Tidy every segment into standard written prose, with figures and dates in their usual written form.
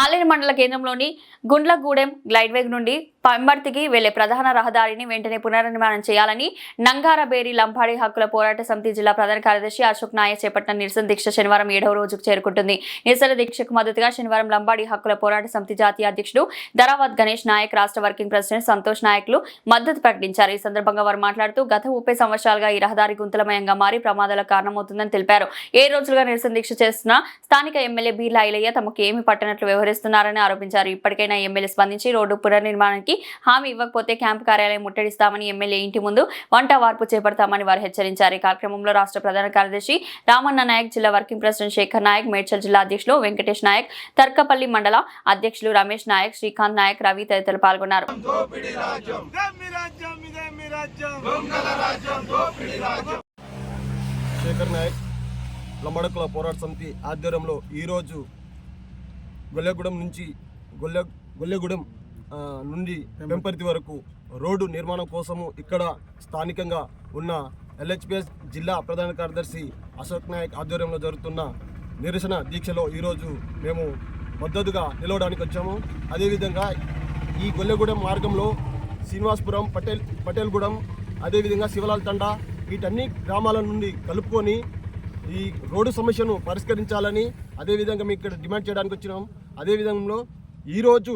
ఆలేరు మండల కేంద్రంలోని గుండ్లగూడెం గ్లైడ్వే నుండి పెంబర్తికి వెళ్లే ప్రధాన రహదారిని వెంటనే పునర్నిర్మాణం చేయాలని నంగారబేరి లంబాడి హక్కుల పోరాట సమితి జిల్లా ప్రధాన కార్యదర్శి అశోక్ నాయక్ చేపట్టిన నిరసన దీక్ష శనివారం 7వ రోజుకు చేరుకుంటుంది. నిరసన దీక్షకు మద్దతుగా శనివారం లంబాడి హక్కుల పోరాట సమితి జాతీయ అధ్యక్షుడు ధరావత్ గణేష్ నాయక్, రాష్ట్ర వర్కింగ్ ప్రెసిడెంట్ సంతోష్ నాయక్లు మద్దతు ప్రకటించారు. ఈ సందర్భంగా వారు మాట్లాడుతూ గత 30 సంవత్సరాలుగా ఈ రహదారి గుంతలమయంగా మారి ప్రమాదాలకు కారణమవుతుందని తెలిపారు. 7 రోజులుగా నిరసన దీక్ష చేస్తున్న స్థానిక ఎమ్మెల్యే బీర్ల ఐలయ్య తమకు ఏమీ పట్టనట్లు వ్యవహరిస్తున్నారని ఆరోపించారు. ఇప్పటికైనా ఎమ్మెల్యే స్పందించి రోడ్డు పునర్నిర్మాణానికి హామీ ఇవ్వకపోతే క్యాంపు కార్యాలయం ముట్టడిస్తామని, ఎమ్మెల్యే ఇంటి ముందు వంట వార్పు చేపడతామని వారు హెచ్చరించారు. ఈ కార్యక్రమంలో రాష్ట్ర ప్రధాన కార్యదర్శి రామన్న నాయక్, జిల్లా వర్కింగ్ ప్రెసిడెంట్ శేఖర్ నాయక్, మేడ్చల్ జిల్లా అధ్యక్షులు వెంకటేష్ నాయక్, తర్కపల్లి మండల అధ్యక్షులు రమేష్ నాయక్, శ్రీకాంత్ నాయక్, రవి తదితరులు పాల్గొన్నారు. శేఖర్ నాయక్ లంబాడకుల పోరాట సమితి ఆధ్వర్యంలో ఈరోజు గొల్లెగూడెం నుండి పెంపర్తి వరకు రోడ్డు నిర్మాణం కోసము ఇక్కడ స్థానికంగా ఉన్న LHPS జిల్లా ప్రధాన కార్యదర్శి అశోక్ నాయక్ ఆధ్వర్యంలో జరుగుతున్న నిరసన దీక్షలో ఈరోజు మేము మద్దతుగా నిలవడానికి వచ్చాము. అదేవిధంగా ఈ గొల్లెగూడెం మార్గంలో శ్రీనివాసపురం, పటేల్గూడెం, అదేవిధంగా శివలాల్ తండా వీటన్ని గ్రామాల నుండి కలుపుకొని ఈ రోడ్డు సమస్యను పరిష్కరించాలని అదేవిధంగా మేము ఇక్కడ డిమాండ్ చేయడానికి వచ్చినాం. అదేవిధంగా ఈరోజు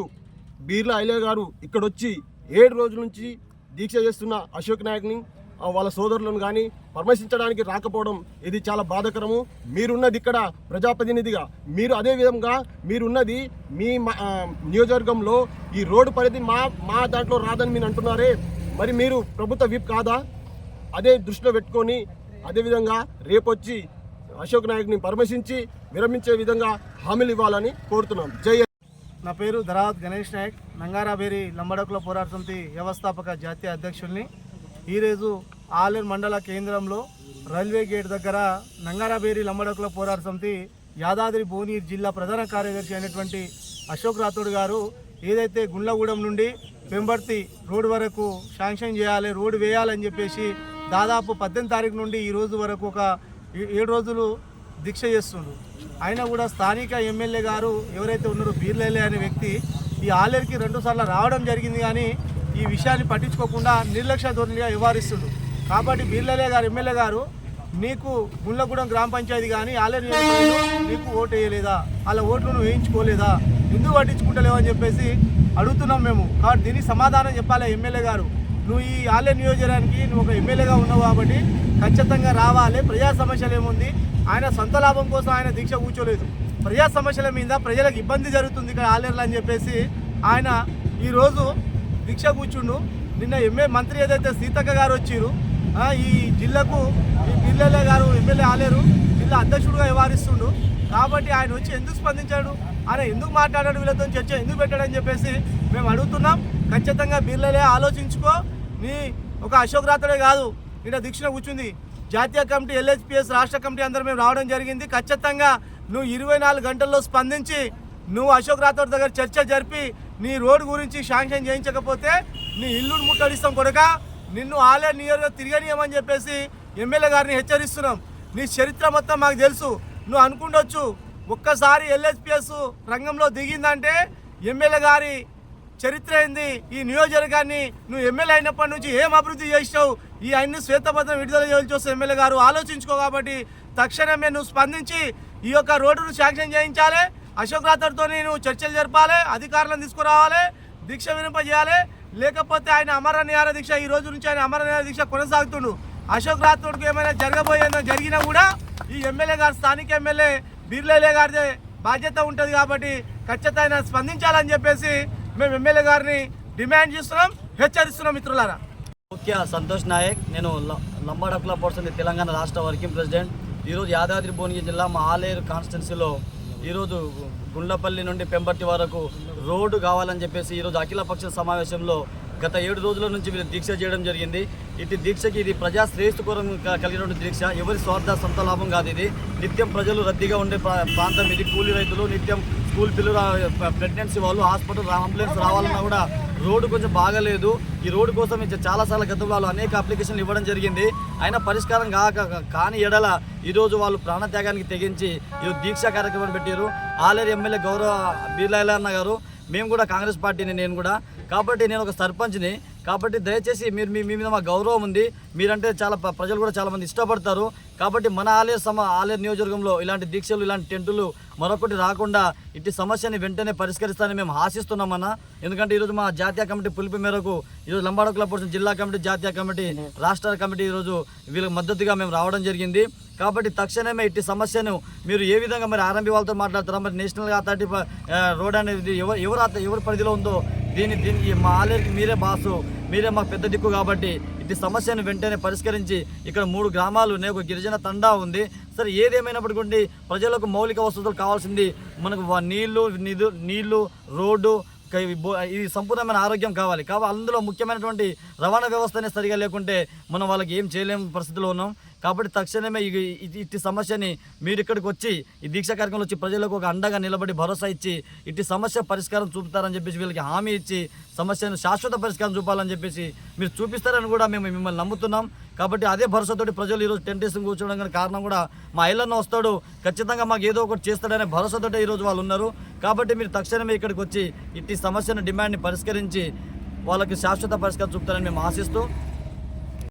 బీర్ల ఐలయ్య గారు ఇక్కడ వచ్చి 7 రోజుల నుంచి దీక్ష చేస్తున్న అశోక్ నాయక్ని వాళ్ళ సోదరులను కానీ పరామర్శించడానికి రాకపోవడం ఇది చాలా బాధాకరము. మీరున్నది ఇక్కడ ప్రజాప్రతినిధిగా, మీరు అదేవిధంగా మీరున్నది మీ నియోజకవర్గంలో ఈ రోడ్డు పరిధి మా దాంట్లో రాదని మీరు అంటున్నారే, మరి మీరు ప్రభుత్వ విప్ కాదా? అదే దృష్టిలో పెట్టుకొని అదేవిధంగా రేపొచ్చి అశోక్ నాయక్ని పరామర్శించి విరమించే విధంగా హామీలు ఇవ్వాలని కోరుతున్నాం. జై. నా పేరు ధరావత్ గణేష్ నాయక్, నంగారాబేరి లంబాడకుల పోరాట సమితి వ్యవస్థాపక జాతీయ అధ్యక్షుల్ని. ఈరోజు ఆలేరు మండల కేంద్రంలో రైల్వే గేట్ దగ్గర నంగారాబేరి లంబాడకుల పోరాట సమితి యాదాద్రి భువనగిరి జిల్లా ప్రధాన కార్యదర్శి అయినటువంటి అశోక్ రాథోడ్ గారు ఏదైతే గుండ్లగూడెం నుండి పెంబర్తి రోడ్డు వరకు శాంక్షన్ చేయాలి, రోడ్డు వేయాలని చెప్పేసి దాదాపు 18 తారీఖు నుండి ఈ రోజు వరకు ఒక 7 రోజులు దీక్ష చేస్తుండ్రు. అయినా కూడా స్థానిక ఎమ్మెల్యే గారు ఎవరైతే ఉన్నారో బీర్లెల్లే అనే వ్యక్తి ఈ ఆలేరుకి 2 సార్లు రావడం జరిగింది, కానీ ఈ విషయాన్ని పట్టించుకోకుండా నిర్లక్ష్య ధోరణిగా వ్యవహరిస్తుండ్రు. కాబట్టి బీర్లెల్లే గారు, ఎమ్మెల్యే గారు, నీకు గుండ్లగూడెం గ్రామ పంచాయతీ కానీ ఆలేరు నీకు ఓటు వేయలేదా, అలా ఓట్లు నువ్వు వేయించుకోలేదా, ఎందుకు పట్టించుకుంటలేవు అని చెప్పేసి అడుగుతున్నాం మేము. కాబట్టి దీనికి సమాధానం చెప్పాలి ఎమ్మెల్యే గారు. నువ్వు ఈ ఆలేరు నియోజకవర్గానికి నువ్వు ఒక ఎమ్మెల్యేగా ఉన్నావు కాబట్టి ఖచ్చితంగా రావాలి. ప్రజా సమస్యలు ఏముంది, ఆయన సొంత లాభం కోసం ఆయన దీక్ష కూర్చోలేదు. ప్రజా సమస్యల మీద ప్రజలకు ఇబ్బంది జరుగుతుంది ఇక్కడ ఆలేరులో అని చెప్పేసి ఆయన ఈరోజు దీక్ష కూర్చుండు. నిన్న మంత్రి ఏదైతే సీతక్క గారు వచ్చిరు, ఈ జిల్లాకు ఈ బీర్లెల్లే గారు ఎమ్మెల్యే ఆలేరు జిల్లా అధ్యక్షుడుగా వ్యవహరిస్తుండు. కాబట్టి ఆయన వచ్చి ఎందుకు స్పందించాడు, ఆయన ఎందుకు మాట్లాడాడు, వీళ్ళతో చర్చ ఎందుకు పెట్టాడని చెప్పేసి మేము అడుగుతున్నాం. ఖచ్చితంగా బీర్లెల్లే ఆలోచించుకో. నీ ఒక అశోక్ రాథోడే కాదు ఇక్కడ దీక్ష కూర్చుంది, జాతీయ కమిటీ, LHPS రాష్ట్ర కమిటీ అందరూ మేము రావడం జరిగింది. ఖచ్చితంగా నువ్వు 24 గంటల్లో స్పందించి నువ్వు అశోక్ రాథోడ్ దగ్గర చర్చ జరిపి నీ రోడ్డు గురించి శాంక్షన్ చేయించకపోతే నీ ఇల్లును ముట్టడిస్తాం కొడుక, నిన్ను ఆలేరు నియోజకవర్గం తిరగనీయమని చెప్పేసి ఎమ్మెల్యే గారిని హెచ్చరిస్తున్నాం. నీ చరిత్ర మొత్తం మాకు తెలుసు. నువ్వు అనుకుండొచ్చు ఒక్కసారి LHPS రంగంలో దిగిందంటే ఎమ్మెల్యే గారి చరిత్ర ఏంది, ఈ నియోజకవర్గాన్ని నువ్వు ఎమ్మెల్యే అయినప్పటి నుంచి ఏం అభివృద్ధి చేసావు, ఈ అన్ని శ్వేతపత్రం విడుదల చేయాల్సి వస్తే ఎమ్మెల్యే గారు ఆలోచించుకో. కాబట్టి తక్షణమే నువ్వు స్పందించి ఈ యొక్క రోడ్డును శాంక్షన్ చేయించాలి, అశోక్ రాథోడ్తో నువ్వు చర్చలు జరపాలి, అధికారులను తీసుకురావాలి, దీక్ష వినింపజేయాలి. లేకపోతే ఆయన అమర నిరాహార దీక్ష, ఈ రోజు నుంచి ఆయన అమర నిరాహార దీక్ష కొనసాగుతుండు. అశోక్ రాథోడ్కు ఏమైనా జరిగినా కూడా ఈ ఎమ్మెల్యే గారు, స్థానిక ఎమ్మెల్యే బీర్లెల్లే గారిదే బాధ్యత ఉంటుంది. కాబట్టి ఖచ్చితంగా స్పందించాలని చెప్పేసి మేము ఎమ్మెల్యే గారిని డిమాండ్ చేస్తున్నాం, హెచ్చరిస్తున్నాం. మిత్రులారా, ముఖ్య సంతోష్ నాయక్, నేను లంబాడకుల పోరాట సమితి తెలంగాణ రాష్ట్ర వర్కింగ్ ప్రెసిడెంట్. ఈరోజు యాదాద్రి భువనగిరి జిల్లా మా ఆలేరు కాన్స్టిట్యున్సీలో ఈరోజు గుండ్లపల్లి నుండి పెంబర్తి వరకు రోడ్డు కావాలని చెప్పేసి ఈరోజు అఖిలపక్ష సమావేశంలో గత 7 రోజుల నుంచి వీళ్ళు దీక్ష చేయడం జరిగింది. ఇటు దీక్షకి ఇది ప్రజా శ్రేయస్కరం కలిగినటువంటి దీక్ష, ఎవరి స్వార్థ సొంత లాభం కాదు. ఇది నిత్యం ప్రజలు రద్దీగా ఉండే ప్రాంతం ఇది. కూలీ రైతులు నిత్యం స్కూల్ పిల్లలు ప్రెగ్నెన్సీ వాళ్ళు హాస్పిటల్ అంబులెన్స్ రావాలన్నా కూడా రోడ్డు కొంచెం బాగలేదు. ఈ రోడ్డు కోసం చాలాసార్లు గతంలో వాళ్ళు అనేక అప్లికేషన్లు ఇవ్వడం జరిగింది. అయినా పరిష్కారం కాని ఎడల ఈరోజు వాళ్ళు ప్రాణత్యాగానికి తెగించి ఈరోజు దీక్షా కార్యక్రమం పెట్టారు. ఆలేరు ఎమ్మెల్యే గౌరవ బీర్లా అన్న గారు, మేము కూడా కాంగ్రెస్ పార్టీని, నేను కూడా. కాబట్టి నేను ఒక సర్పంచ్ని. కాబట్టి దయచేసి మీరు మీ మీద మా గౌరవం ఉంది. మీరంటే చాలా ప్రజలు కూడా చాలామంది ఇష్టపడతారు. కాబట్టి మన ఆలేరు నియోజకవర్గంలో ఇలాంటి దీక్షలు, ఇలాంటి టెంటులు మరొకటి రాకుండా ఇట్టి సమస్యని వెంటనే పరిష్కరిస్తానని మేము ఆశిస్తున్నామన్నా. ఎందుకంటే ఈరోజు మా జాతీయ కమిటీ పిలుపు మేరకు ఈరోజు లంబాడకుల పోర్షన్ జిల్లా కమిటీ, జాతీయ కమిటీ, రాష్ట్ర కమిటీ ఈరోజు వీళ్ళకి మద్దతుగా మేము రావడం జరిగింది. కాబట్టి తక్షణమే ఇట్టి సమస్యను మీరు ఏ విధంగా మరి ఆర్ఎంబీ వాళ్ళతో మాట్లాడతారా, మరి నేషనల్ అథారిటీ రోడ్ అనేది ఎవరి పరిధిలో ఉందో దీనికి మా ఆలేరుకి మీరే బాసు, మీరే మాకు పెద్ద దిక్కు. కాబట్టి ఇట్టి సమస్యను వెంటనే పరిష్కరించి ఇక్కడ 3 గ్రామాలు ఉన్నాయి, ఒక గిరిజన తండా ఉంది. సరే ఏదేమైనప్పటికీ ప్రజలకు మౌలిక వసతులు కావాల్సింది. మనకు నీళ్లు, రోడ్డు, ఇది సంపూర్ణమైన ఆరోగ్యం కావాలి. అందులో ముఖ్యమైనటువంటి రవాణా వ్యవస్థనే సరిగా లేకుంటే మనం వాళ్ళకి ఏం చేయలేని పరిస్థితిలో ఉన్నాం. కాబట్టి తక్షణమే ఇట్టి సమస్యని మీరు ఇక్కడికి వచ్చి ఈ దీక్షా కార్యక్రమంలో వచ్చి ప్రజలకు ఒక అండగా నిలబడి భరోసా ఇచ్చి ఇట్టి సమస్య పరిష్కారం చూపుతారని చెప్పేసి వీళ్ళకి హామీ ఇచ్చి సమస్యను శాశ్వత పరిష్కారం చూపాలని చెప్పేసి మీరు చూపిస్తారని కూడా మేము మిమ్మల్ని నమ్ముతున్నాం. కాబట్టి అదే భరోసాతోటి ప్రజలు ఈరోజు టెంట్ వేసి కూర్చోవడం కారణం కూడా మా ఇళ్ళన్న వస్తాడు, ఖచ్చితంగా మాకు ఏదో ఒకటి చేస్తాడనే భరోసాతోటే ఈరోజు వాళ్ళు ఉన్నారు. కాబట్టి మీరు తక్షణమే ఇక్కడికి వచ్చి ఇట్టి సమస్యను డిమాండ్ని పరిష్కరించి వాళ్ళకి శాశ్వత పరిష్కారం చూపుతారని మేము ఆశిస్తూ